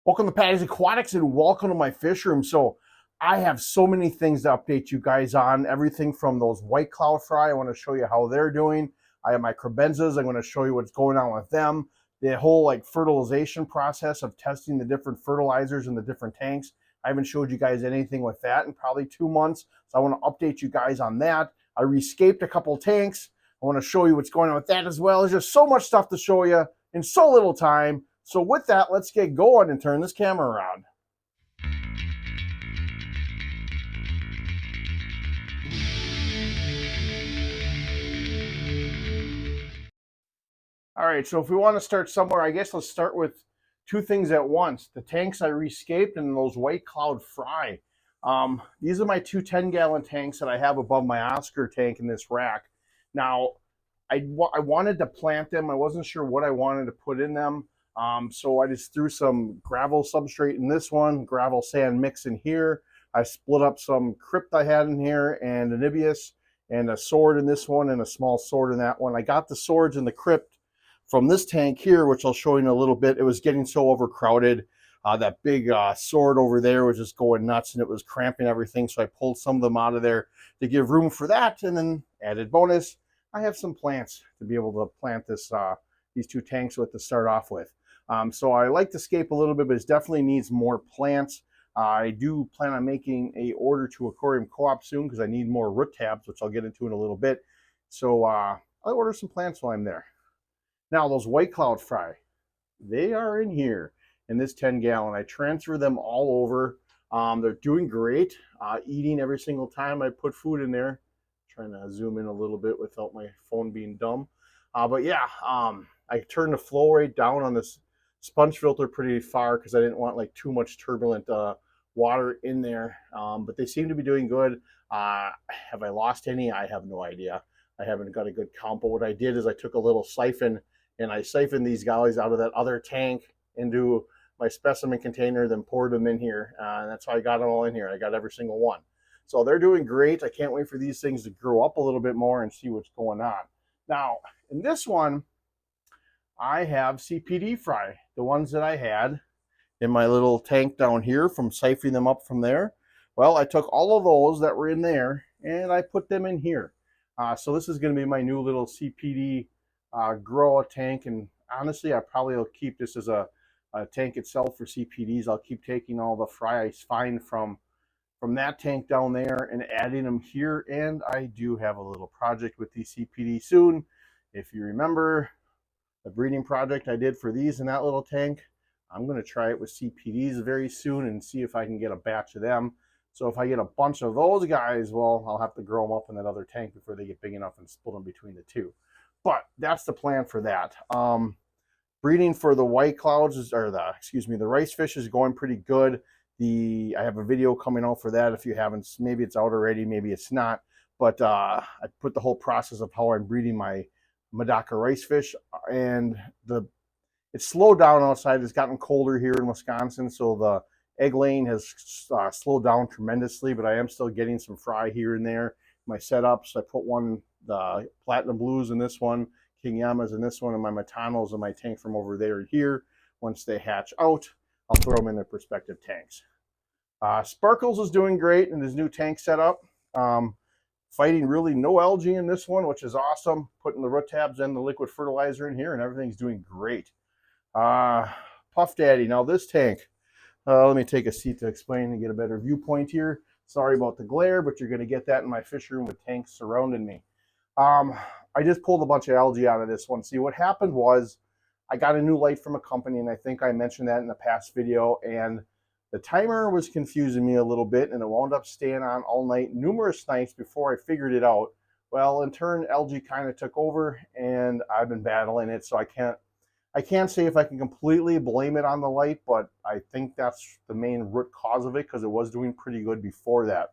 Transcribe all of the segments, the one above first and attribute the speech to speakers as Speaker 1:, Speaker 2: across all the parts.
Speaker 1: Welcome to Patty's Aquatics and welcome to my fish room. So I have so many things to update you guys on. Everything from those white cloud fry, I want to show you how they're doing. I have my crabenzas, I'm going to show you what's going on with them. The whole fertilization process of testing the different fertilizers in the different tanks. I haven't showed you guys anything with that in probably 2 months. So I want to update you guys on that. I rescaped a couple tanks. I want to show you what's going on with that as well. There's just so much stuff to show you in so little time. So with that, let's get going and turn this camera around. All right, so if we want to start somewhere, I guess let's start with two things at once. The tanks I rescaped and those white cloud fry. These are my two 10-gallon tanks that I have above my Oscar tank in this rack. Now, I wanted to plant them. I wasn't sure what I wanted to put in them. So I just threw some gravel substrate in this one, gravel sand mix in here. I split up some crypt I had in here and an Anibius and a sword in this one and a small sword in that one. I got the swords in the crypt from this tank here, which I'll show you in a little bit. It was getting so overcrowded. That big sword over there was just going nuts and it was cramping everything. So I pulled some of them out of there to give room for that. And then added bonus, I have some plants to be able to plant this these two tanks with to start off with. So I like to scape a little bit, but it definitely needs more plants. I do plan on making a order to Aquarium Co-op soon because I need more root tabs, which I'll get into in a little bit. So I'll order some plants while I'm there. Now those white cloud fry, they are in here in this 10-gallon. I transfer them all over. They're doing great, eating every single time I put food in there. Trying to zoom in a little bit without my phone being dumb. But yeah, I turned the flow rate down on this sponge filter pretty far because I didn't want too much turbulent water in there, but they seem to be doing good. Have I lost any? I have no idea. I haven't got a good count, but what I did is I took a little siphon and I siphoned these guys out of that other tank into my specimen container, then poured them in here, and that's how I got them all in here. I got every single one. So they're doing great. I can't wait for these things to grow up a little bit more and see what's going on. Now, in this one, I have CPD fry, the ones that I had in my little tank down here from siphoning them up from there. Well, I took all of those that were in there and I put them in here. So this is going to be my new little CPD grow tank. And honestly, I probably will keep this as a tank itself for CPDs. I'll keep taking all the fry I find from that tank down there and adding them here. And I do have a little project with these CPD soon. If you remember, the breeding project I did for these in that little tank, I'm going to try it with CPDs very soon and see if I can get a batch of them. So if I get a bunch of those guys, well, I'll have to grow them up in that other tank before they get big enough and split them between the two. But that's the plan for that. Breeding for the white clouds, or the rice fish is going pretty good. I have a video coming out for that. If you haven't, maybe it's out already, maybe it's not. But I put the whole process of how I'm breeding my Medaka rice fish, and it's slowed down outside. It's gotten colder here in Wisconsin, so the egg laying has slowed down tremendously, but I am still getting some fry here and there. My setups, I put the Platinum Blues in this one, King Yamas in this one, and my Metanos in my tank from over there and here. Once they hatch out, I'll throw them in their respective tanks. Sparkles is doing great in his new tank setup. Fighting really no algae in this one, which is awesome. Putting the root tabs and the liquid fertilizer in here, and everything's doing great. Puff Daddy, now this tank, let me take a seat to explain and get a better viewpoint here. Sorry about the glare, but you're going to get that in my fish room with tanks surrounding me. I just pulled a bunch of algae out of this one. See, what happened was I got a new light from a company, and I think I mentioned that in the past video, and the timer was confusing me a little bit, and it wound up staying on all night, numerous nights before I figured it out. Well, in turn, algae kind of took over, and I've been battling it, so I can't say if I can completely blame it on the light, but I think that's the main root cause of it because it was doing pretty good before that.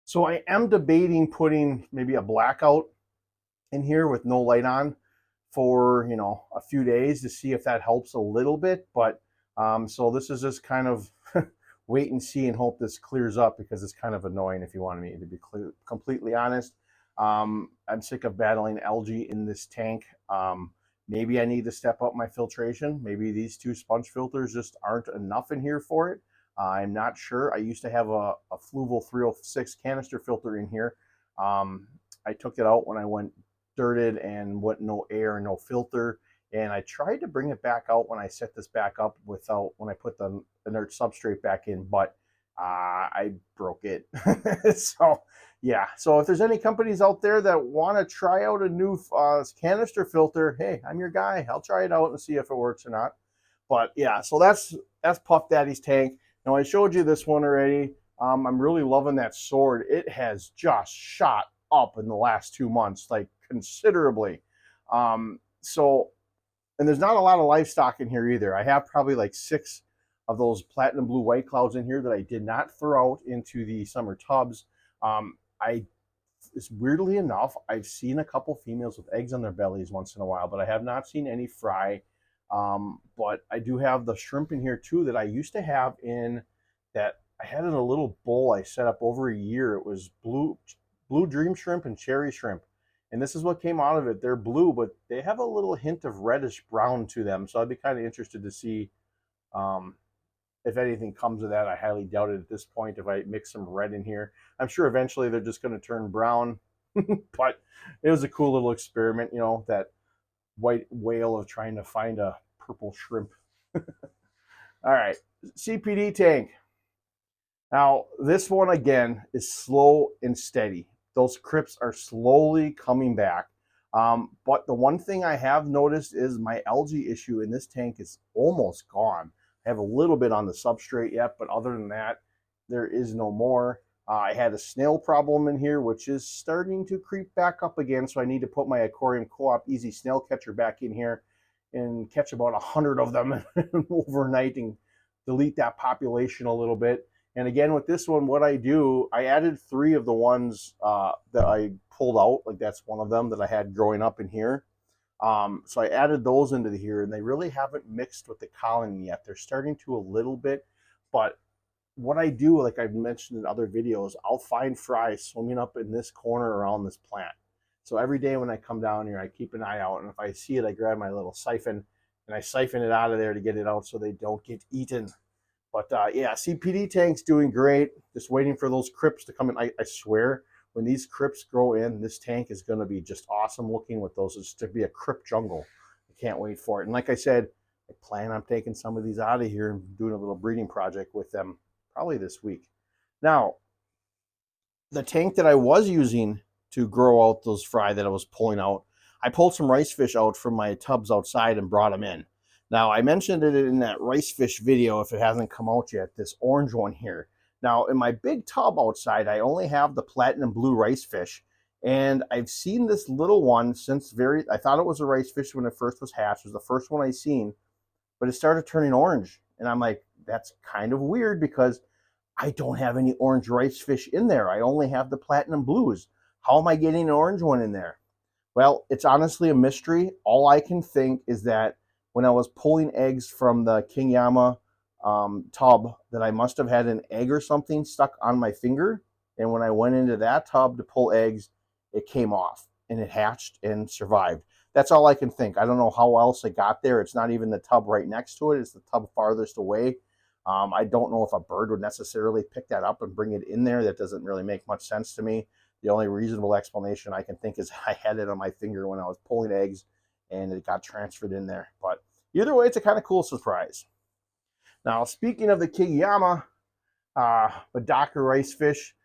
Speaker 1: So I am debating putting maybe a blackout in here with no light on for, a few days to see if that helps a little bit, but so this is just kind of wait and see and hope this clears up because it's kind of annoying if you want me to be completely honest. I'm sick of battling algae in this tank. Maybe I need to step up my filtration. Maybe these 2 sponge filters just aren't enough in here for it. I'm not sure. I used to have a Fluval 306 canister filter in here. I took it out when I went dirted and went no air, no filter. And I tried to bring it back out when I set this back up when I put the inert substrate back in, but I broke it. So yeah, so if there's any companies out there that want to try out a new canister filter, hey, I'm your guy. I'll try it out and see if it works or not. But yeah, so that's Puff Daddy's tank. Now I showed you this one already. I'm really loving that sword. It has just shot up in the last 2 months, like considerably. So, and there's not a lot of livestock in here either. I have probably like 6 of those platinum blue white clouds in here that I did not throw out into the summer tubs. Weirdly enough, I've seen a couple females with eggs on their bellies once in a while, but I have not seen any fry. But I do have the shrimp in here too that I used to have in that I had in a little bowl I set up over a year. It was blue dream shrimp and cherry shrimp. And this is what came out of it. They're blue, but they have a little hint of reddish brown to them. So I'd be kind of interested to see if anything comes of that. I highly doubt it at this point if I mix some red in here. I'm sure eventually they're just going to turn brown. But it was a cool little experiment, you know, that white whale of trying to find a purple shrimp. All right, CPD tank. Now, this one, again, is slow and steady. Those crypts are slowly coming back. But the one thing I have noticed is my algae issue in this tank is almost gone. I have a little bit on the substrate yet, but other than that, there is no more. I had a snail problem in here, which is starting to creep back up again, so I need to put my Aquarium Co-op Easy Snail Catcher back in here and catch about 100 of them overnight and delete that population a little bit. And again, with this one, what I do, I added 3 of the ones that I pulled out, like that's one of them that I had growing up in here. So I added those into here, and they really haven't mixed with the colony yet. They're starting to a little bit, but what I do, like I've mentioned in other videos, I'll find fry swimming up in this corner around this plant. So every day when I come down here, I keep an eye out, and if I see it, I grab my little siphon, and I siphon it out of there to get it out so they don't get eaten. But yeah, CPD tank's doing great. Just waiting for those crypts to come in. I swear, when these crypts grow in, this tank is going to be just awesome looking with those. It's to be a crypt jungle. I can't wait for it. And like I said, I plan on taking some of these out of here and doing a little breeding project with them probably this week. Now, the tank that I was using to grow out those fry that I was pulling out, I pulled some rice fish out from my tubs outside and brought them in. Now, I mentioned it in that rice fish video, if it hasn't come out yet, this orange one here. Now, in my big tub outside, I only have the platinum blue rice fish, and I've seen this little one since I thought it was a rice fish when it first was hatched. It was the first one I seen, but it started turning orange. And I'm like, that's kind of weird because I don't have any orange rice fish in there. I only have the platinum blues. How am I getting an orange one in there? Well, it's honestly a mystery. All I can think is that when I was pulling eggs from the King Yama tub, that I must have had an egg or something stuck on my finger. And when I went into that tub to pull eggs, it came off and it hatched and survived. That's all I can think. I don't know how else it got there. It's not even the tub right next to it. It's the tub farthest away. I don't know if a bird would necessarily pick that up and bring it in there. That doesn't really make much sense to me. The only reasonable explanation I can think is I had it on my finger when I was pulling eggs and it got transferred in there. But either way, it's a kind of cool surprise. Now, speaking of the Kigiyama Badaka rice fish,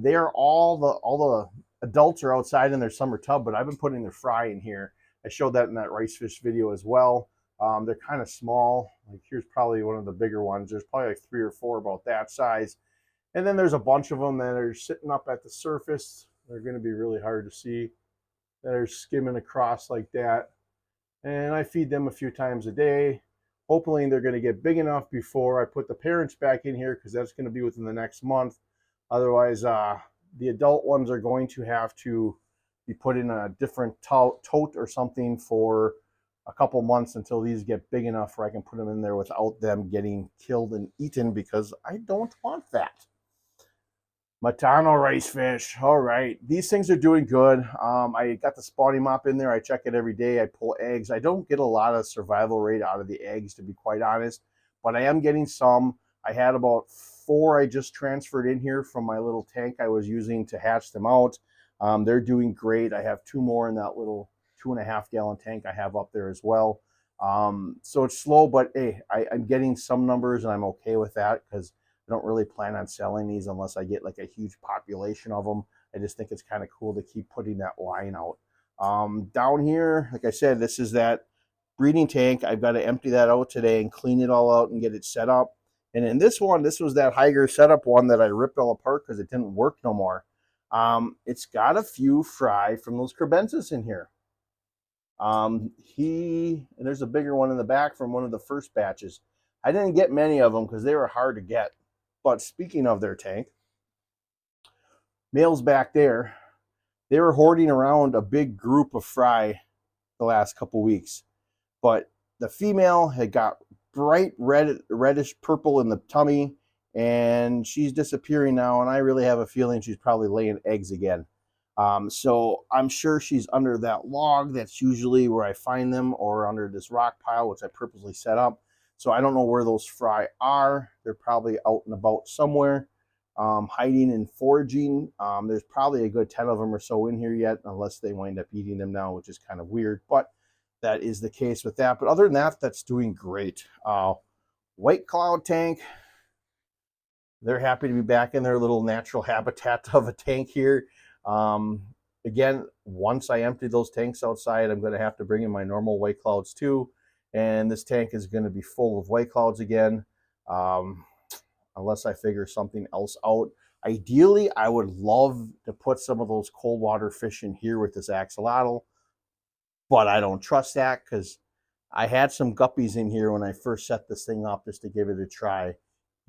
Speaker 1: they are all the adults are outside in their summer tub, but I've been putting their fry in here. I showed that in that rice fish video as well. They're kind of small. Like here's probably one of the bigger ones. There's probably like 3 or 4 about that size. And then there's a bunch of them that are sitting up at the surface. They're going to be really hard to see. That are skimming across like that. And I feed them a few times a day. Hopefully they're going to get big enough before I put the parents back in here, because that's going to be within the next month. Otherwise, the adult ones are going to have to be put in a different tote or something for a couple months until these get big enough where I can put them in there without them getting killed and eaten, because I don't want that. Matano rice fish. All right. These things are doing good. I got the spawning mop in there. I check it every day. I pull eggs. I don't get a lot of survival rate out of the eggs, to be quite honest, but I am getting some. I had about 4 I just transferred in here from my little tank I was using to hatch them out. They're doing great. I have 2 more in that little 2.5 gallon tank I have up there as well. So it's slow, but hey, I'm getting some numbers and I'm okay with that because I don't really plan on selling these unless I get like a huge population of them. I just think it's kind of cool to keep putting that line out. Down here, like I said, this is that breeding tank. I've got to empty that out today and clean it all out and get it set up. And in this one, this was that Higer setup one that I ripped all apart because it didn't work no more. It's got a few fry from those crebensis in here. And there's a bigger one in the back from one of the first batches. I didn't get many of them because they were hard to get. But speaking of their tank, males back there, they were hoarding around a big group of fry the last couple weeks. But the female had got bright reddish purple in the tummy, and she's disappearing now, and I really have a feeling she's probably laying eggs again. So I'm sure she's under that log. That's usually where I find them, or under this rock pile, which I purposely set up. So I don't know where those fry are. They're probably out and about somewhere, hiding and foraging. There's probably a good 10 of them or so in here yet, unless they wind up eating them now, which is kind of weird. But that is the case with that. But other than that, that's doing great. White cloud tank. They're happy to be back in their little natural habitat of a tank here. Again, once I empty those tanks outside, I'm going to have to bring in my normal white clouds too. And this tank is going to be full of white clouds again, unless I figure something else out. Ideally, I would love to put some of those cold water fish in here with this axolotl, but I don't trust that because I had some guppies in here when I first set this thing up just to give it a try,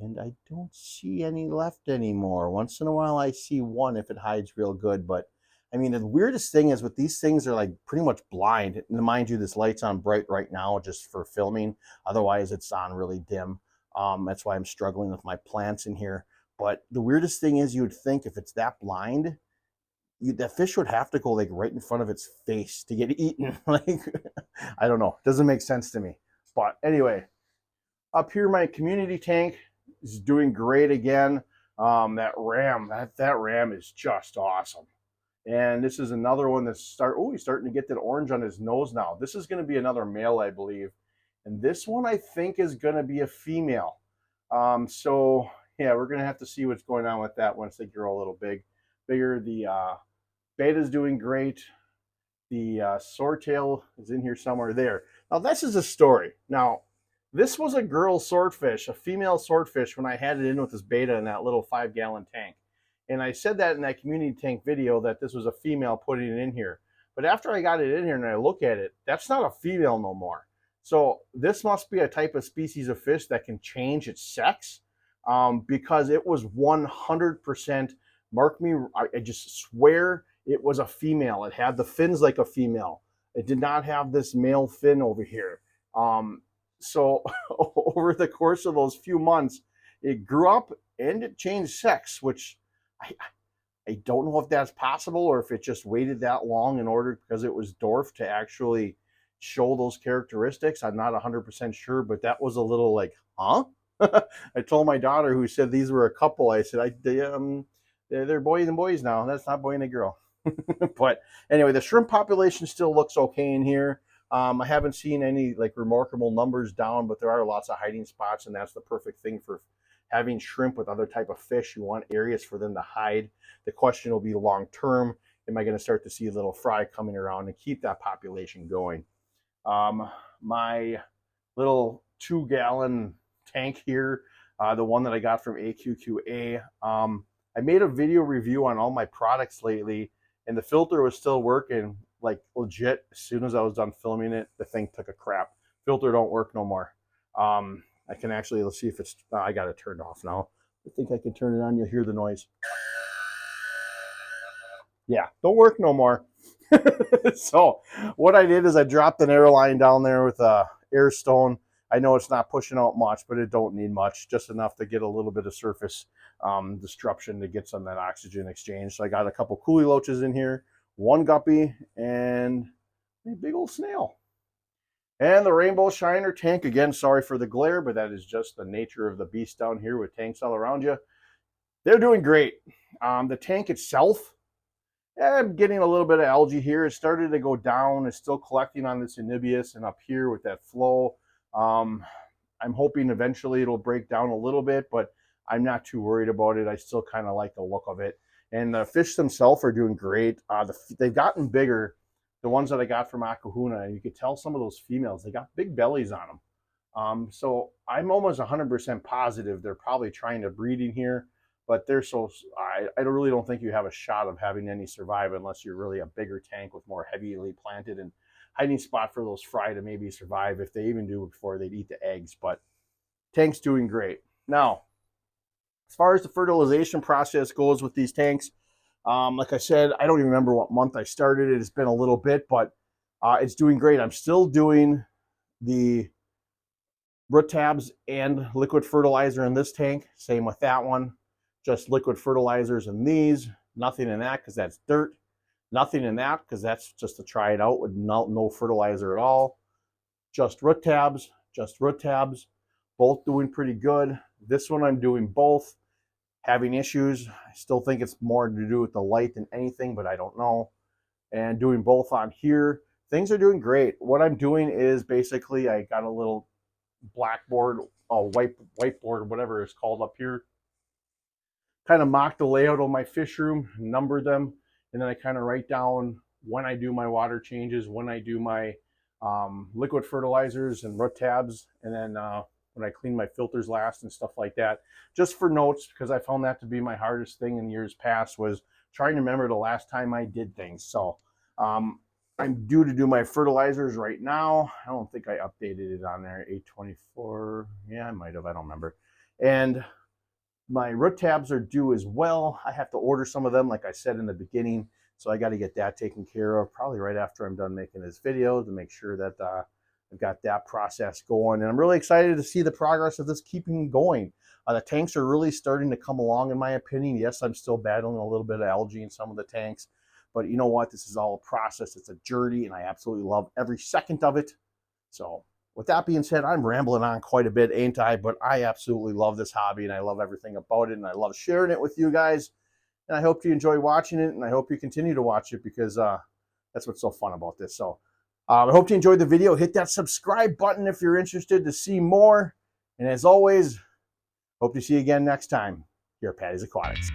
Speaker 1: and I don't see any left anymore. Once in a while I see one if it hides real good, but I mean, the weirdest thing is with these things are like pretty much blind. And mind you, this light's on bright right now just for filming. Otherwise, it's on really dim. That's why I'm struggling with my plants in here. But the weirdest thing is you would think if it's that blind, that fish would have to go like right in front of its face to get eaten. Like, I don't know. It doesn't make sense to me. But anyway, up here, my community tank is doing great again. That ram is just awesome. And this is another one that's he's starting to get that orange on his nose now. This is going to be another male, I believe. And this one, I think, is going to be a female. So, yeah, we're going to have to see what's going on with that once they grow a little bigger. The beta's doing great. The swordtail is in here somewhere there. Now, this is a story. Now, this was a girl swordfish, a female swordfish, when I had it in with this beta in that little 5-gallon tank. And I said that in that community tank video that this was a female putting it in here. But after I got it in here and I look at it, that's not a female no more. So this must be a type of species of fish that can change its sex, because it was 100%, mark me, I just swear it was a female. It had the fins like a female. It did not have this male fin over here. So over the course of those few months, it grew up and it changed sex, which I don't know if that's possible or if it just waited that long in order because it was dwarfed to actually show those characteristics. I'm not 100% sure, but that was a little like, huh? I told my daughter, who said ththese were a couple, I said, they're boys and boys now. That's not boy and a girl. But anyway, the shrimp population still looks okay in here. I haven't seen any like remarkable numbers down, but there are lots of hiding spots, and that's the perfect thing for having shrimp with other type of fish. You want areas for them to hide. The question will be long term, am I going to start to see a little fry coming around and keep that population going? My little 2-gallon tank here, the one that I got from AQQA, I made a video review on all my products lately, and the filter was still working like legit. As soon as I was done filming it, the thing took a crap. Filter don't work no more. I can actually, let's see if it's, I got it turned off now. I think I can turn it on. You'll hear the noise. Yeah, don't work no more. So what I did is I dropped an air line down there with a air stone. I know it's not pushing out much, but it don't need much, just enough to get a little bit of surface disruption to get some of that oxygen exchange. So I got a couple coolie loaches in here, one guppy, and a big old snail. And the rainbow shiner tank, again, sorry for the glare, but that is just the nature of the beast down here with tanks all around you. They're doing great. The tank itself, I'm getting a little bit of algae here. It started to go down. It's still collecting on this Anibius and up here with that flow. I'm hoping eventually it'll break down a little bit, but I'm not too worried about it. I still kind of like the look of it. And the fish themselves are doing great. They've gotten bigger. The ones that I got from Akahuna, you could tell some of those females, they got big bellies on them. So I'm almost 100% positive they're probably trying to breed in here. But they're so, I really don't think you have a shot of having any survive unless you're really a bigger tank with more heavily planted and hiding spot for those fry to maybe survive, if they even do before they'd eat the eggs. But tank's doing great. Now, as far as the fertilization process goes with these tanks, like I said, I don't even remember what month I started it. It's been a little bit, but it's doing great. I'm still doing the root tabs and liquid fertilizer in this tank. Same with that one. Just liquid fertilizers in these, nothing in that because that's dirt, nothing in that because that's just to try it out with no fertilizer at all. Just root tabs, both doing pretty good. This one I'm doing both, having issues. I still think it's more to do with the light than anything, but I don't know. And doing both on here, things are doing great. What I'm doing is basically I got a little blackboard, whiteboard, whatever it's called up here. Kind of mock the layout of my fish room, number them, and then I kind of write down when I do my water changes, when I do my liquid fertilizers and root tabs, and then when I clean my filters last and stuff like that, just for notes, because I found that to be my hardest thing in years past, was trying to remember the last time I did things. So I'm due to do my fertilizers right now. I don't think I updated it on there, 8/24. Yeah, I might have, I don't remember. And my root tabs are due as well. I have to order some of them, like I said in the beginning, so I got to get that taken care of probably right after I'm done making this video to make sure that I've got that process going. And I'm really excited to see the progress of this keeping going. The tanks are really starting to come along, in my opinion. Yes, I'm still battling a little bit of algae in some of the tanks, but you know what? This is all a process. It's a journey, and I absolutely love every second of it. So with that being said, I'm rambling on quite a bit, ain't I? But I absolutely love this hobby, and I love everything about it, and I love sharing it with you guys. And I hope you enjoy watching it, and I hope you continue to watch it, because that's what's so fun about this. So I hope you enjoyed the video. Hit that subscribe button if you're interested to see more. And as always, hope to see you again next time here at Patty's Aquatics.